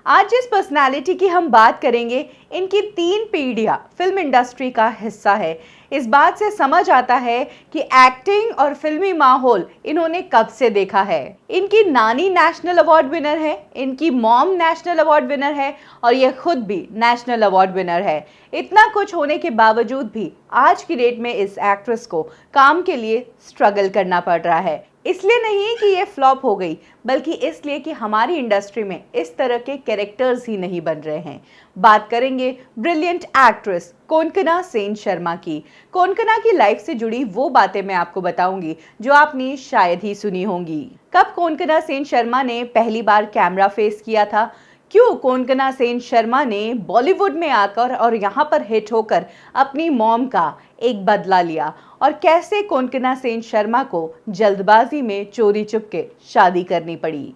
आज जिस पर्सनालिटी की हम बात करेंगे, इनकी 3 पीढ़ियां फिल्म इंडस्ट्री का हिस्सा है। इस बात से समझ आता है कि एक्टिंग और फिल्मी माहौल इन्होंने कब से देखा है। इनकी नानी नेशनल अवार्ड विनर है, इनकी मॉम नेशनल अवार्ड विनर है और ये खुद भी नेशनल अवार्ड विनर है। इतना कुछ होने के बावजूद भी आज की डेट में इस एक्ट्रेस को काम के लिए स्ट्रगल करना पड़ रहा है। इसलिए नहीं कि ये फ्लॉप हो गई, बल्कि इसलिए कि हमारी इंडस्ट्री में इस तरह के कैरेक्टर्स ही नहीं बन रहे हैं। बात करेंगे ब्रिलियंट एक्ट्रेस कोनकना सेन शर्मा की। कोनकना की लाइफ से जुड़ी वो बातें मैं आपको बताऊंगी जो आपने शायद ही सुनी होंगी। कब कोनकना सेन शर्मा ने पहली बार कैमरा फेस किया था, क्यों कोनकना सेन शर्मा ने बॉलीवुड में आकर और यहाँ पर हिट होकर अपनी मॉम का एक बदला लिया, और कैसे कोनकना सेन शर्मा को जल्दबाजी में चोरी चुपके शादी करनी पड़ी।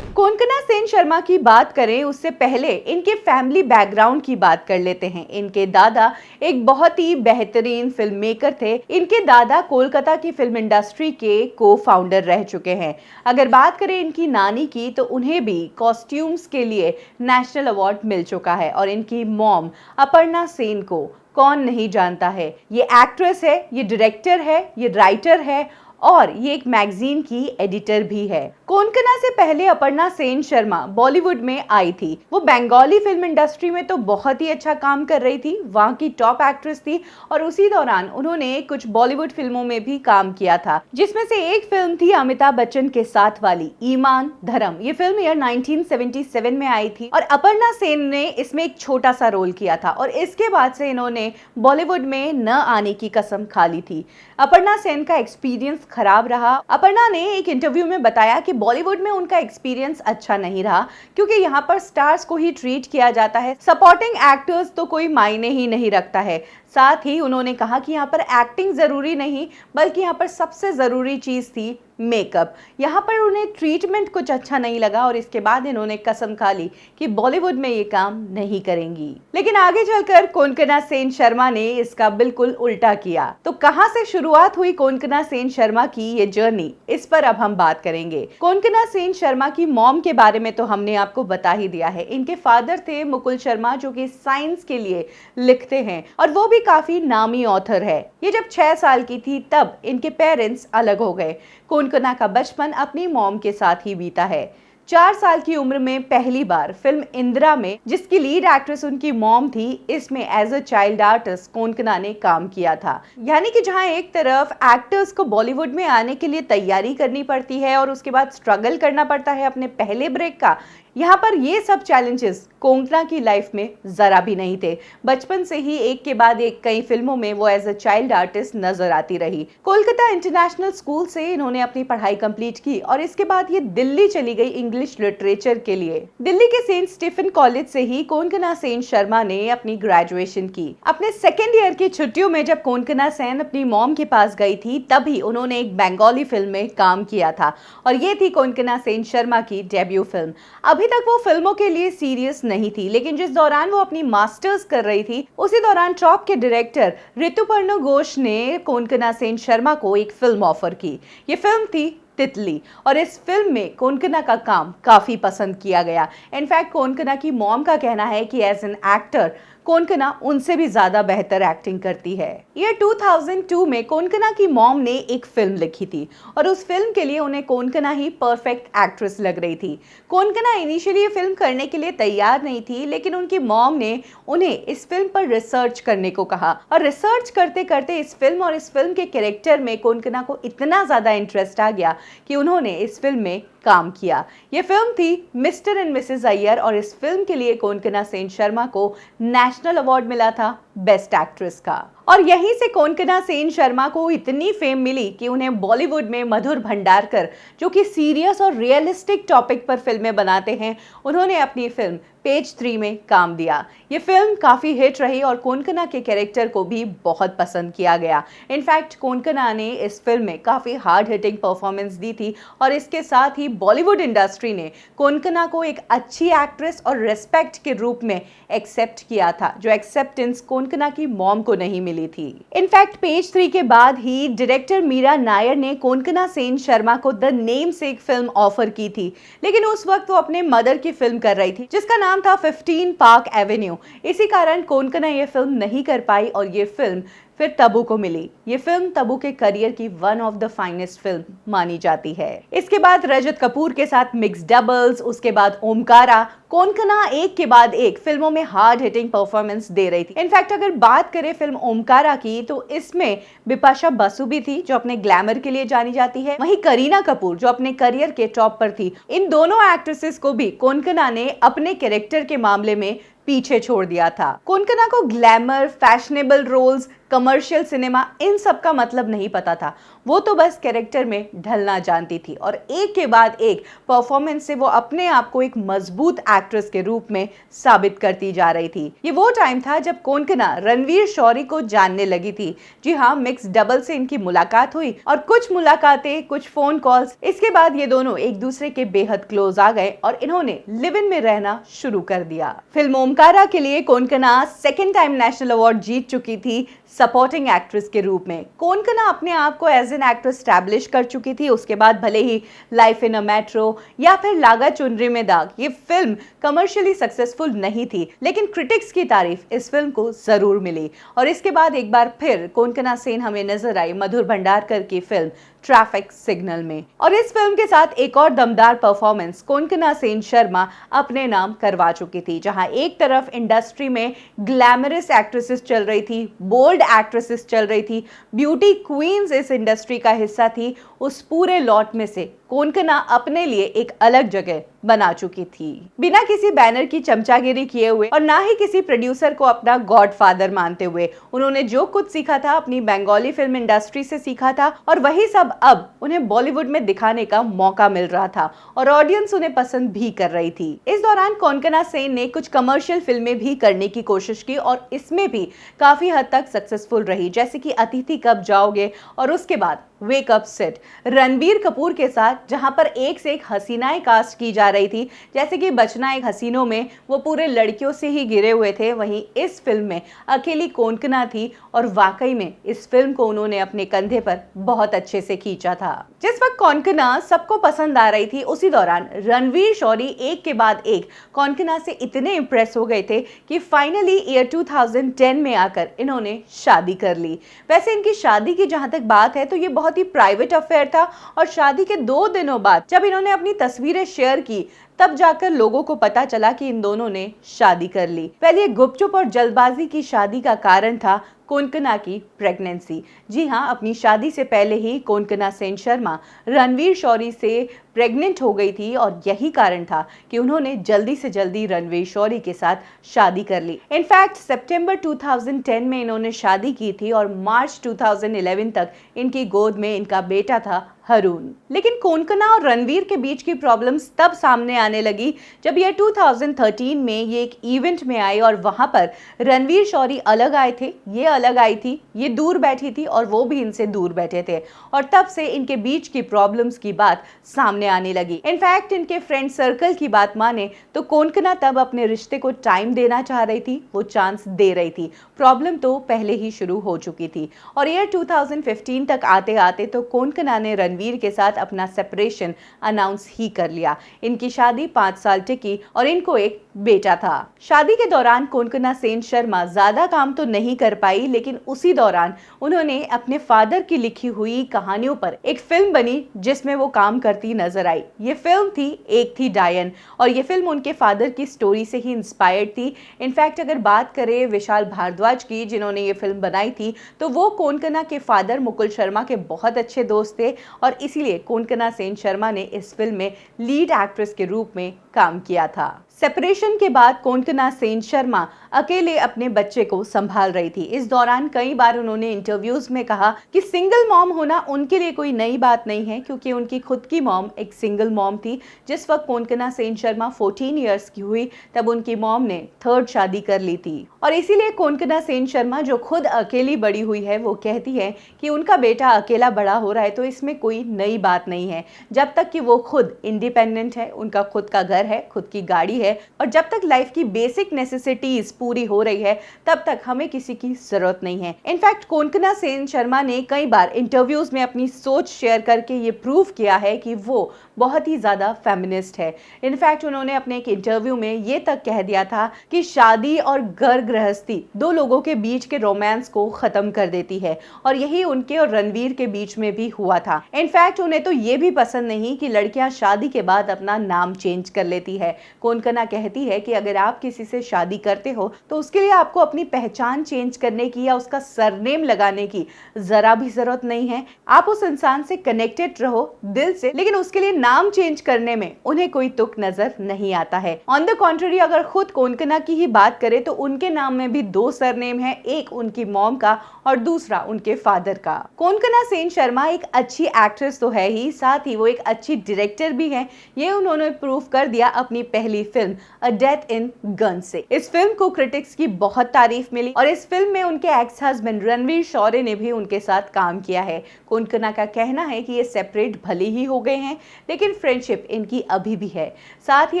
कोनकना सेन शर्मा की बात करें उससे पहले इनके फैमिली बैकग्राउंड की बात कर लेते हैं। इनके दादा एक बहुत ही बेहतरीन फिल्म मेकर थे। इनके दादा कोलकाता की फिल्म इंडस्ट्री के को फाउंडर रह चुके हैं। अगर बात करें इनकी नानी की, तो उन्हें भी कॉस्ट्यूम्स के लिए नेशनल अवार्ड मिल चुका है। और इनकी मॉम अपर्णा सेन को कौन नहीं जानता है। ये एक्ट्रेस है, ये डायरेक्टर है, ये राइटर है और ये एक मैगजीन की एडिटर भी है। कोनकना से पहले अपर्णा सेन शर्मा बॉलीवुड में आई थी। वो बंगाली फिल्म इंडस्ट्री में तो बहुत ही अच्छा काम कर रही थी, वहाँ की टॉप एक्ट्रेस थी और उसी दौरान उन्होंने कुछ बॉलीवुड फिल्मों में भी काम किया था, जिसमें से एक फिल्म थी अमिताभ बच्चन के साथ वाली ईमान धर्म। ये फिल्म ईयर 1977 में आई थी और अपर्णा सेन ने इसमें एक छोटा सा रोल किया था और इसके बाद से इन्होंने बॉलीवुड में न आने की कसम खा ली थी। अपर्णा सेन का एक्सपीरियंस खराब रहा। अपर्णा ने एक इंटरव्यू में बताया कि बॉलीवुड में उनका एक्सपीरियंस अच्छा नहीं रहा, क्योंकि यहाँ पर स्टार्स को ही ट्रीट किया जाता है, सपोर्टिंग एक्टर्स तो कोई मायने ही नहीं रखता है। साथ ही उन्होंने कहा कि यहाँ पर एक्टिंग जरूरी नहीं, बल्कि यहाँ पर सबसे जरूरी चीज थी मेकअप। यहाँ पर उन्हें ट्रीटमेंट कुछ अच्छा नहीं लगा और इसके बाद इन्होंने कसम खा ली कि बॉलीवुड में ये काम नहीं करेंगी। लेकिन आगे चलकर कोनकना सेन शर्मा ने इसका बिल्कुल उल्टा किया। तो कहां से शुरुआत हुई कोनकना सेन शर्मा की ये जर्नी, इस पर अब हम बात करेंगे। कोनकना सेन शर्मा की मॉम के बारे में तो हमने आपको बता ही दिया है। इनके फादर थे मुकुल शर्मा, जो कि साइंस के लिए लिखते हैं और वो भी काफी नामी ऑथर है। ये जब 6 साल की थी तब इनके पेरेंट्स अलग हो गए। कोनकना का बचपन अपनी मॉम के साथ ही बीता है। 4 साल की उम्र में पहली बार फिल्म इंदिरा में, जिसकी लीड एक्ट्रेस उनकी मॉम थी, इसमें as a child artist Konkona ने काम किया था। यानी कि जहां एक तरफ एक्टर्स को बॉलीवुड में आने के लिए तैयारी करनी पड़ती है और उसके बाद स्ट्रगल करना पड़ता है अपने पहले ब्रेक का, यहाँ पर ये सब चैलेंजेस कोनकना की लाइफ में जरा भी नहीं थे। बचपन से ही एक के बाद एक कई फिल्मों में वो एज अ चाइल्ड आर्टिस्ट नजर आती रही। कोलकाता इंटरनेशनल स्कूल से इन्होंने अपनी पढ़ाई कंप्लीट की और इसके बाद ये दिल्ली चली गई इंग्लिश लिटरेचर के लिए। दिल्ली के सेंट स्टीफन कॉलेज से ही कोनकना सेन शर्मा ने अपनी ग्रेजुएशन की। अपने सेकेंड ईयर की छुट्टियों में जब कोनकना सेन अपनी मॉम के पास गई थी, तभी उन्होंने एक बंगाली फिल्म में काम किया था और ये थी कोनकना सेन शर्मा की डेब्यू फिल्म। अभी तक वो फिल्मों के लिए सीरियस नहीं थी, लेकिन जिस दौरान वो अपनी मास्टर्स कर रही थी, उसी दौरान टॉप के डायरेक्टर ऋतुपर्णा घोष ने कोनकना सेन शर्मा को एक फिल्म ऑफर की। ये फिल्म थी तितली और इस फिल्म में कोनकना का काम काफी पसंद किया गया। इनफैक्ट कोनकना की मॉम का कहना है कि एज एन एक्टर कोनकना उनसे भी ज्यादा बेहतर एक्टिंग करती है। ईयर 2002 में कोनकना की मॉम ने एक फिल्म लिखी थी और उस फिल्म के लिए उन्हें कोनकना ही परफेक्ट एक्ट्रेस लग रही थी। कोनकना इनिशियली ये फिल्म करने के लिए तैयार नहीं थी, लेकिन उनकी मॉम ने उन्हें इस फिल्म पर रिसर्च करने को कहा और रिसर्च करते करते इस फिल्म और इस फिल्म के कैरेक्टर में कोनकना को इतना ज्यादा इंटरेस्ट आ गया कि उन्होंने इस फिल्म में काम किया। ये फिल्म थी मिस्टर एंड मिसेस अय्यर और इस फिल्म के लिए कोनकना सेन शर्मा को नेशनल अवार्ड मिला था बेस्ट एक्ट्रेस का। और यहीं से कोनकना सेन शर्मा को इतनी फेम मिली कि उन्हें बॉलीवुड में मधुर भंडारकर, जो कि सीरियस और रियलिस्टिक टॉपिक पर फिल्में बनाते हैं, उन्होंने अपनी फिल्म पेज 3 में काम दिया। ये फिल्म काफ़ी हिट रही और कोनकना के कैरेक्टर को भी बहुत पसंद किया गया। इनफैक्ट कोनकना ने इस फिल्म में काफ़ी हार्ड हिटिंग परफॉर्मेंस दी थी और इसके साथ ही बॉलीवुड इंडस्ट्री ने कोनकना को एक अच्छी एक्ट्रेस और रिस्पेक्ट के रूप में एक्सेप्ट किया था, जो एक्सेप्टेंस कोनकना की मॉम को नहीं मिली। मिली थी। इनफैक्ट पेज 3 के बाद ही डायरेक्टर मीरा नायर ने कोनकना सेन शर्मा को द नेम से एक फिल्म ऑफर की थी, लेकिन उस वक्त वो अपने मदर की फिल्म कर रही थी जिसका नाम था 15 पार्क एवेन्यू। इसी कारण कोनकना ये फिल्म नहीं कर पाई और ये फिल्म फिर तब्बू को मिली। ये फिल्म तब्बू के करियर की one of the finest film मानी जाती है। इसके बाद रजत कपूर के साथ मिक्स डबल्स, उसके बाद ओमकारा, कोनकना एक के बाद एक फिल्मों में हार्ड हिटिंग परफॉर्मेंस दे रही थी। इनफैक्ट अगर बात करें फिल्म ओमकारा की तो इसमें बिपाशा बसु भी थी जो अपने ग्लैमर के लिए जानी जाती है, वहीं करीना कपूर जो अपने करियर के टॉप पर थी। इन दोनों एक्ट्रेसेस को भी कोनकना ने अपने कैरेक्टर के मामले में पीछे छोड़ दिया था। कोनकना को glamour, fashionable roles, commercial cinema इन सब का मतलब नहीं पता था। वो तो बस कैरेक्टर में ढलना जानती थी और एक के बाद एक परफॉर्मेंस से वो अपने आप को एक मजबूत एक्ट्रेस के रूप में साबित करती जा रही थी। ये वो टाइम था जब कोनकना रणवीर शौरी को जानने लगी थी। जी हाँ, मिक्स डबल से इनकी मुलाकात हुई और कुछ मुलाकातें, कुछ फोन कॉल्स, इसके बाद ये दोनों एक दूसरे के बेहद क्लोज आ गए और इन्होंने लिव इन में रहना शुरू कर दिया। फिल्म ओमकारा के लिए Konkona second time national award जीत चुकी थी सपोर्टिंग एक्ट्रेस के रूप में। कोनकना अपने आप को एज एन एक्ट्रेस स्टैब्लिश कर चुकी थी। उसके बाद भले ही लाइफ इन अ मेट्रो या फिर लागा चुनरी में दाग ये फिल्म कमर्शियली सक्सेसफुल नहीं थी, लेकिन क्रिटिक्स की तारीफ इस फिल्म को जरूर मिली। और इसके बाद एक बार फिर कोनकना सेन हमें नजर आई मधुर भंडारकर की फिल्म ट्रैफिक सिग्नल में। और इस फिल्म के साथ एक और दमदार परफॉर्मेंस कोनकना सेन शर्मा अपने नाम करवा चुकी थी, जहां एक तरफ इंडस्ट्री में ग्लैमरस एक्ट्रेसेस चल रही थी, बोल्ड एक्ट्रेसेस चल रही थी, ब्यूटी क्वींस इस इंडस्ट्री का हिस्सा थी। उस पूरे लॉट में से कोनकना अपने लिए एक अलग जगह बना चुकी थी, बिना किसी बैनर की चमचागिरी किए हुए और ना ही किसी प्रोड्यूसर को अपना गॉडफादर मानते हुए। उन्होंने जो कुछ सीखा था अपनी बंगाली फिल्म इंडस्ट्री से सीखा था और वही सब अब उन्हें बॉलीवुड में दिखाने का मौका मिल रहा था और ऑडियंस उन्हें पसंद भी कर रही थी। इस दौरान कोनकना सेन ने कुछ कमर्शियल फिल्में भी करने की कोशिश की और इसमें भी काफी हद तक सक्सेसफुल रही, जैसे कि अतिथि कब जाओगे और उसके बाद wake up set Ranbir Kapoor के साथ, जहां पर एक से एक हसीनाएं कास्ट की जा रही थी। जैसे कि बचना एक हसीनों में वो पूरे लड़कियों से ही घिरे हुए थे, वहीं इस फिल्म में अकेली कोनकना थी और वाकई में इस फिल्म को उन्होंने अपने कंधे पर बहुत अच्छे से खींचा था। जिस वक्त कोनकना सबको पसंद आ रही थी उसी दौरान रणवीर शौरी एक के बाद एक कोनकना से इतने इंप्रेस हो गए थे कि फाइनली ईयर 2010 में आकर इन्होंने शादी कर ली। वैसे इनकी शादी की जहां तक बात है तो ये बहुत ही प्राइवेट अफेयर था और शादी के 2 दिनों बाद जब इन्होंने अपनी तस्वीरें शेयर की तब जाकर लोगों को पता चला कि इन दोनों ने शादी कर ली। पहले गुपचुप और जल्दबाजी की शादी का कारण था कोनकना की प्रेगनेंसी। जी हाँ, अपनी शादी से पहले ही कोनकना सेन शर्मा रणवीर शौरी से प्रेग्नेंट हो गई थी और यही कारण था कि उन्होंने जल्दी से जल्दी रणवीर शौरी के साथ शादी कर ली। इनफैक्ट सितंबर 2010 में इन्होंने शादी की थी और मार्च 2011 तक इनकी गोद में इनका बेटा था हरून। लेकिन कोनकना और रणवीर के बीच की प्रॉब्लम्स तब सामने आने लगी जब ये 2013 में ये एक इवेंट में आए और वहां पर रणवीर शौरी अलग आए थे, ये अलग आई थी, ये दूर बैठी थी और वो भी इनसे दूर बैठे थे और तब से इनके बीच की प्रॉब्लम्स की बात सामने आने लगी। इनफैक्ट इनके फ्रेंड सर्कल की बात माने तो कोनकना तब अपने रिश्ते को टाइम देना चाह रही थी, वो चांस दे रही थी। प्रॉब्लम तो पहले ही शुरू हो चुकी थी और ईयर 2015 तक आते आते तो कोनकना ने रणवीर के साथ अपना सेपरेशन अनाउंस ही कर लिया। इनकी शादी 5 साल टिकी और इनको एक बेटा था। शादी के दौरान कोनकना सेन शर्मा ज्यादा काम तो नहीं कर पाई, लेकिन उसी दौरान उन्होंने अपने फादर की लिखी हुई कहानियों पर एक फिल्म बनी जिसमें वो काम करती नजर आई। ये फिल्म थी एक थी डायन और ये फिल्म उनके फादर की स्टोरी से ही इंस्पायर्ड थी। इनफैक्ट अगर बात करें विशाल भारद्वाज की जिन्होंने ये फिल्म बनाई थी तो वो कोनकना के फादर मुकुल शर्मा के बहुत अच्छे दोस्त थे और इसीलिए कोनकना सेन शर्मा ने इस फिल्म में लीड एक्ट्रेस के रूप में काम किया था। सेपरेशन के बाद कोनकना सेन शर्मा अकेले अपने बच्चे को संभाल रही थी। इस दौरान कई बार उन्होंने इंटरव्यूज में कहा कि सिंगल मॉम होना उनके लिए कोई नई बात नहीं है, क्योंकि उनकी खुद की मॉम एक सिंगल मॉम थी। जिस वक्त कोनकना सेन शर्मा 14 इयर्स की हुई तब उनकी मॉम ने 3rd शादी कर ली थी और इसीलिए कोनकना सेन शर्मा जो खुद अकेली बड़ी हुई है वो कहती है कि उनका बेटा अकेला बड़ा हो रहा है तो इसमें कोई नई बात नहीं है, जब तक कि वो खुद इंडिपेंडेंट है, उनका खुद का घर है, खुद की गाड़ी है और जब तक लाइफ की बेसिक नेसेसिटीज पूरी हो रही है तब तक हमें किसी की जरूरत नहीं है। इनफैक्ट कोनकना सेन शर्मा ने कई बार इंटरव्यूज में अपनी सोच शेयर करके ये प्रूव किया है कि वो बहुत ही ज्यादा फेमिनिस्ट है। इनफैक्ट उन्होंने अपने एक इंटरव्यू में ये तक कह दिया था कि शादी और घर गृहस्थी दो लोगों के बीच के रोमांस को खत्म कर देती है और यही उनके और रणवीर के बीच में भी हुआ था। इनफैक्ट उन्हें तो ये भी पसंद नहीं कि लड़कियां शादी के बाद अपना नाम चेंज कर लेती है। कोनकना कहती है कि अगर आप किसी से शादी करते हो तो उसके लिए आपको अपनी पहचान चेंज करने की या उसका सरनेम लगाने की जरा भी जरूरत नहीं है। आप उस इंसान से कनेक्टेड रहो दिल से, लेकिन उसके लिए नाम चेंज करने में उन्हें कोई तुक नजर नहीं आता है। ऑन द कॉन्ट्ररी अगर खुद कोनकना की ही बात करें तो उनके नाम में भी दो सरनेम है, एक उनकी मॉम का और दूसरा उनके फादर का। कोनकना सेन शर्मा एक अच्छी एक्ट्रेस तो है ही, साथ ही वो एक अच्छी डायरेक्टर भी है। ये उन्होंने प्रूव कर दिया अपनी पहली film a death in gun से। इस फिल्म को क्रिटिक्स की बहुत तारीफ मिली और इस फिल्म में उनके एक्स हस्बैंड रणवीर शौर्य ने भी उनके साथ काम किया है। कोनकना का कहना है कि ये सेपरेट भले ही हो गए हैं लेकिन फ्रेंडशिप इनकी अभी भी है। साथ ही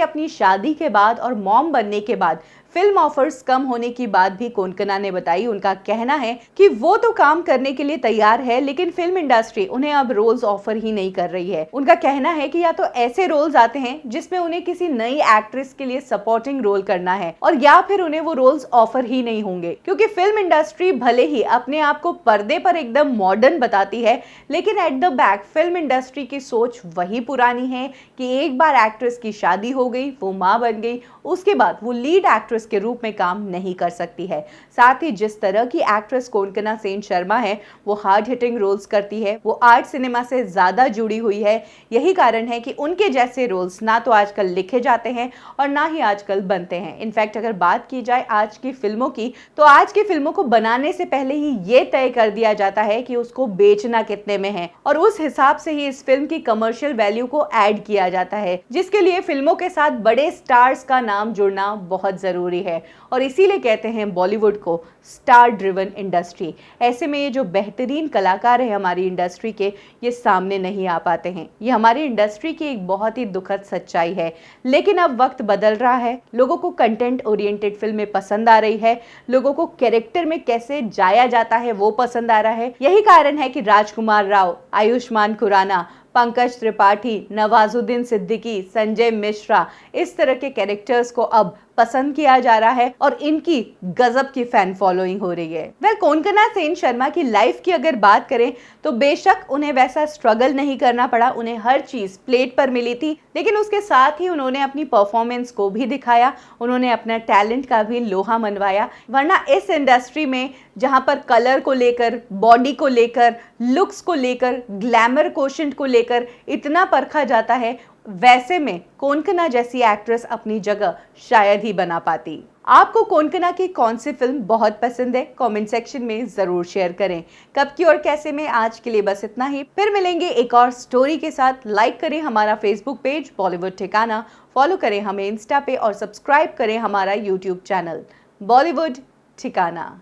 अपनी शादी के बाद और मॉम बनने के बाद फिल्म ऑफर्स कम होने की बात भी कोनकना ने बताई। उनका कहना है कि वो तो काम करने के लिए तैयार है लेकिन फिल्म इंडस्ट्री उन्हें अब रोल्स ऑफर ही नहीं कर रही है। उनका कहना है कि या तो ऐसे रोल्स आते हैं जिसमें उन्हें किसी नई एक्ट्रेस के लिए सपोर्टिंग रोल करना है और या फिर उन्हें वो रोल्स ऑफर ही नहीं होंगे, क्योंकि फिल्म इंडस्ट्री भले ही अपने आप को पर्दे पर एकदम मॉडर्न बताती है लेकिन at the back film industry की सोच वही पुरानी है कि एक बार एक्ट्रेस की शादी हो गई, वो माँ बन गई, उसके बाद वो लीड एक्ट्रेस के रूप में काम नहीं कर सकती है। साथ ही जिस तरह की एक्ट्रेस कोनकना सेन शर्मा है वो हार्ड हिटिंग रोल्स करती है, वो आर्ट सिनेमा से ज्यादा जुड़ी हुई है। यही कारण है कि उनके जैसे रोल्स ना तो आजकल लिखे जाते हैं और ना ही आजकल बनते हैं। इनफैक्ट अगर बात की जाए आज की फिल्मों की तो आज की फिल्मों को बनाने से पहले ही ये तय कर दिया जाता है कि उसको बेचना कितने में है और उस हिसाब से ही इस फिल्म की कमर्शियल वैल्यू को ऐड किया जाता है, जिसके लिए फिल्मों के साथ बड़े स्टार्स का नाम जुड़ना बहुत जरूरी है और इसीलिए कहते हैं बॉलीवुड को स्टार ड्रिवन इंडस्ट्री। ऐसे में ये जो बेहतरीन कलाकार है हमारी इंडस्ट्री के, ये सामने नहीं आ पाते हैं। ये हमारी इंडस्ट्री की एक बहुत ही दुखद सच्चाई है। लेकिन अब वक्त बदल रहा है, लोगों को कंटेंट ओरिएंटेड फिल्में पसंद आ रही है, लोगों को कैरेक्टर में कैसे जाया जाता है वो पसंद आ रहा है। यही कारण है कि राजकुमार राव, आयुष्मान खुराना, पंकज त्रिपाठी, नवाजुद्दीन सिद्दीकी, संजय मिश्रा, इस तरह के कैरेक्टर्स को अब पसंद किया जा रहा है और इनकी गजब की फैन फॉलोइंग हो रही है। वेल कोनकना सेन शर्मा की लाइफ की अगर बात करें तो बेशक उन्हें वैसा स्ट्रगल नहीं करना पड़ा, उन्हें हर चीज प्लेट पर मिली थी, लेकिन उसके साथ ही उन्होंने अपनी परफॉर्मेंस को भी दिखाया, उन्होंने अपना टैलेंट का भी लोहा मनवाया। वरना इस इंडस्ट्री में जहां पर कलर को लेकर, बॉडी को लेकर, लुक्स को लेकर, ग्लैमर कोशेंट को लेकर इतना परखा जाता है, वैसे में कोनकना जैसी एक्ट्रेस अपनी जगह शायद ही बना पाती। आपको कोनकना की कौन सी फिल्म बहुत पसंद है? कमेंट सेक्शन में जरूर शेयर करें। कब की और कैसे में आज के लिए बस इतना ही, फिर मिलेंगे एक और स्टोरी के साथ। लाइक करें हमारा फेसबुक पेज बॉलीवुड ठिकाना, फॉलो करें हमें इंस्टा पे और सब्सक्राइब करें हमारा यूट्यूब चैनल बॉलीवुड ठिकाना।